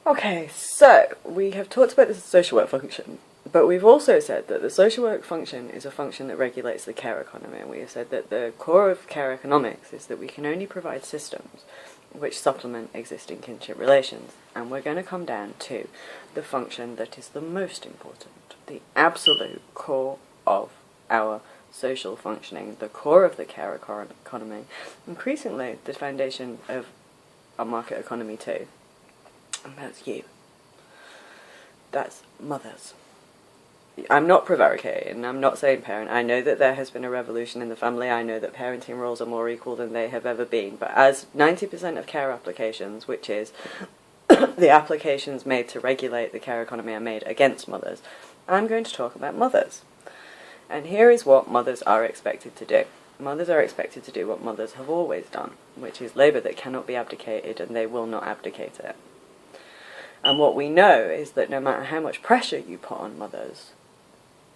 Okay, so we have talked about the social work function, but we've also said that the social work function is a function that regulates the care economy, and we have said that the core of care economics is that we can only provide systems which supplement existing kinship relations, and we're going to come down to the function that is the most important, the absolute core of our social functioning, the core of the care economy, increasingly the foundation of a market economy too. And that's you. That's mothers. I'm not prevaricating, I'm not saying parent. I know that there has been a revolution in the family, I know that parenting roles are more equal than they have ever been, but as 90% of care applications, which is the applications made to regulate the care economy, are made against mothers, I'm going to talk about mothers. And here is what mothers are expected to do. Mothers are expected to do what mothers have always done, which is labour that cannot be abdicated, and they will not abdicate it. And what we know is that no matter how much pressure you put on mothers,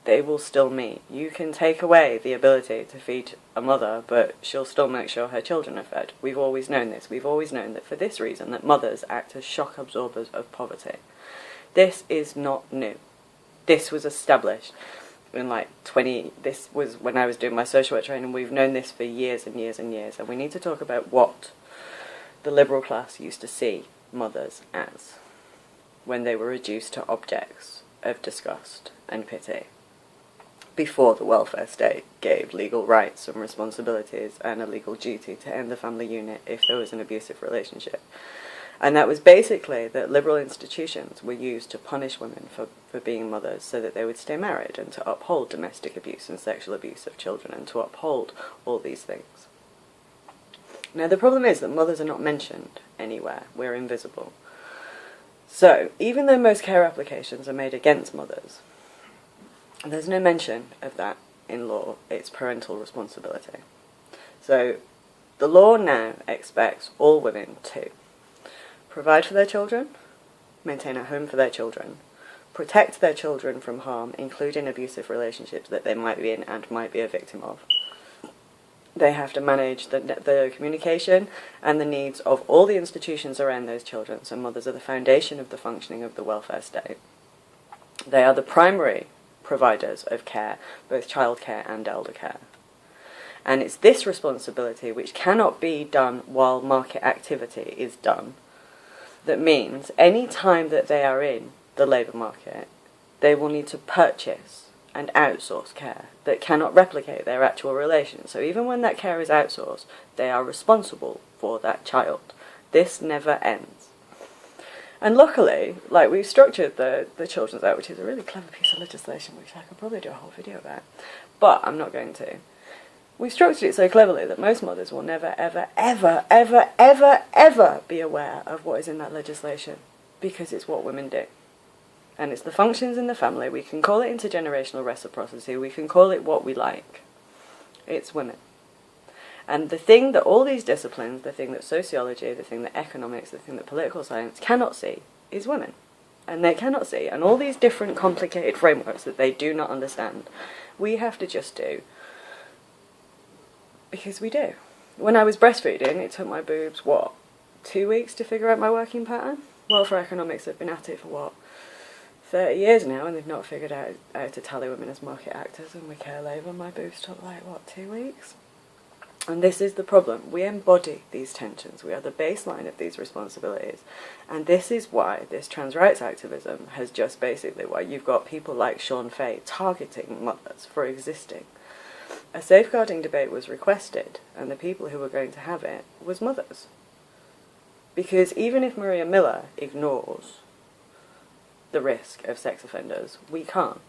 they will still meet. You can take away the ability to feed a mother, but she'll still make sure her children are fed. We've always known this. We've always known that for this reason, that mothers act as shock absorbers of poverty. This is not new. This was established in this was when I was doing my social work training. We've known this for years and years and years, and we need to talk about what the liberal class used to see mothers as when they were reduced to objects of disgust and pity, before the welfare state gave legal rights and responsibilities and a legal duty to end the family unit if there was an abusive relationship. And that was basically that liberal institutions were used to punish women for being mothers so that they would stay married, and to uphold domestic abuse and sexual abuse of children, and to uphold all these things. Now the problem is that mothers are not mentioned anywhere. We're invisible. So, even though most care applications are made against mothers, there's no mention of that in law. It's parental responsibility. So, the law now expects all women to provide for their children, maintain a home for their children, protect their children from harm, including abusive relationships that they might be in and might be a victim of. They have to manage the communication and the needs of all the institutions around those children, so mothers are the foundation of the functioning of the welfare state. They are the primary providers of care, both childcare and elder care. And it's this responsibility, which cannot be done while market activity is done, that means any time that they are in the labour market, they will need to purchase and outsource care that cannot replicate their actual relations. So even when that care is outsourced, they are responsible for that child. This never ends. And luckily, we've structured the Children's Act, which is a really clever piece of legislation, which I could probably do a whole video about, but I'm not going to. We've structured it so cleverly that most mothers will never, ever, ever, ever, ever, ever be aware of what is in that legislation, because it's what women do. And it's the functions in the family. We can call it intergenerational reciprocity, we can call it what we like. It's women. And the thing that all these disciplines, the thing that sociology, the thing that economics, the thing that political science cannot see is women. And they cannot see. And all these different complicated frameworks that they do not understand, we have to just do. Because we do. When I was breastfeeding, it took my boobs, 2 weeks to figure out my working pattern? Welfare economics have been at it for 30 years now, and they've not figured out how to tally women as market actors, and with care labour my boobs took 2 weeks? And this is the problem. We embody these tensions. We are the baseline of these responsibilities. And this is why this trans rights activism has just basically why you've got people like Sean Fay targeting mothers for existing. A safeguarding debate was requested, and the people who were going to have it was mothers. Because even if Maria Miller ignores the risk of sex offenders, we can't.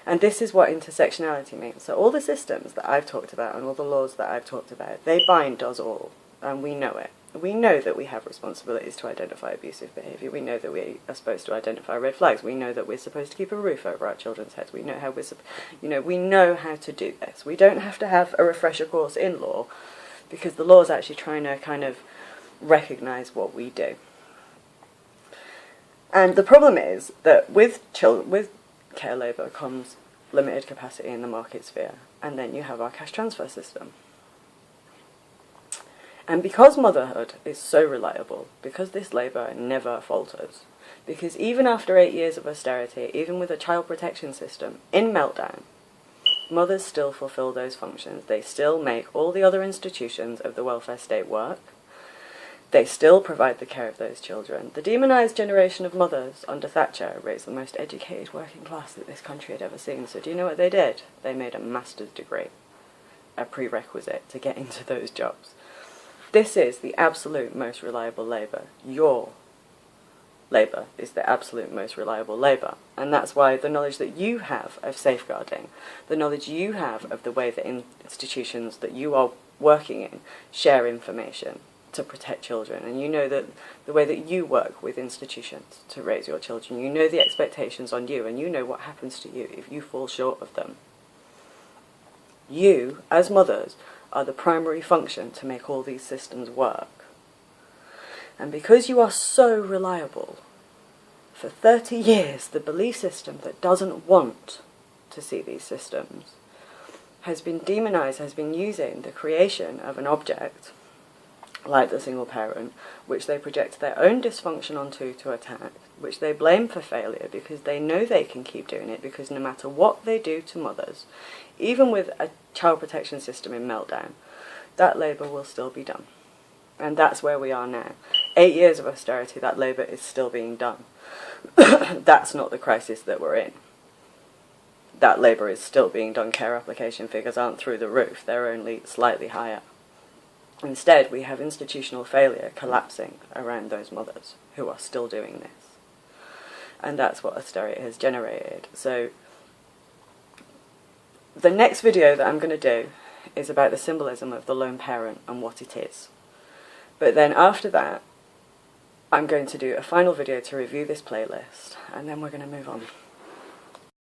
And this is what intersectionality means. So all the systems that I've talked about and all the laws that I've talked about, they bind us all, and we know it. We know that we have responsibilities to identify abusive behaviour. We know that we are supposed to identify red flags. We know that we're supposed to keep a roof over our children's heads. We know how we know how to do this. We don't have to have a refresher course in law, because the law is actually trying to kind of recognise what we do. And the problem is that with care labour comes limited capacity in the market sphere, and then you have our cash transfer system. And because motherhood is so reliable, because this labour never falters, because even after 8 years of austerity, even with a child protection system in meltdown, mothers still fulfil those functions. They still make all the other institutions of the welfare state work. They still provide the care of those children. The demonised generation of mothers under Thatcher raised the most educated working class that this country had ever seen. So do you know what they did? They made a master's degree, a prerequisite to get into those jobs. This is the absolute most reliable labour. Your labour is the absolute most reliable labour. And that's why the knowledge that you have of safeguarding, the knowledge you have of the way that institutions that you are working in share information to protect children, and you know that the way that you work with institutions to raise your children, you know the expectations on you, and you know what happens to you if you fall short of them. You, as mothers, are the primary function to make all these systems work. And because you are so reliable, for 30 years the belief system that doesn't want to see these systems has been demonised, has been using the creation of an object like the single parent, which they project their own dysfunction onto to attack, which they blame for failure because they know they can keep doing it, because no matter what they do to mothers, even with a child protection system in meltdown, that labour will still be done. And that's where we are now. 8 years of austerity, that labour is still being done. That's not the crisis that we're in. That labour is still being done. Care application figures aren't through the roof, they're only slightly higher. Instead, we have institutional failure collapsing around those mothers who are still doing this. And that's what austerity has generated. So, the next video that I'm going to do is about the symbolism of the lone parent and what it is. But then after that, I'm going to do a final video to review this playlist, and then we're going to move on.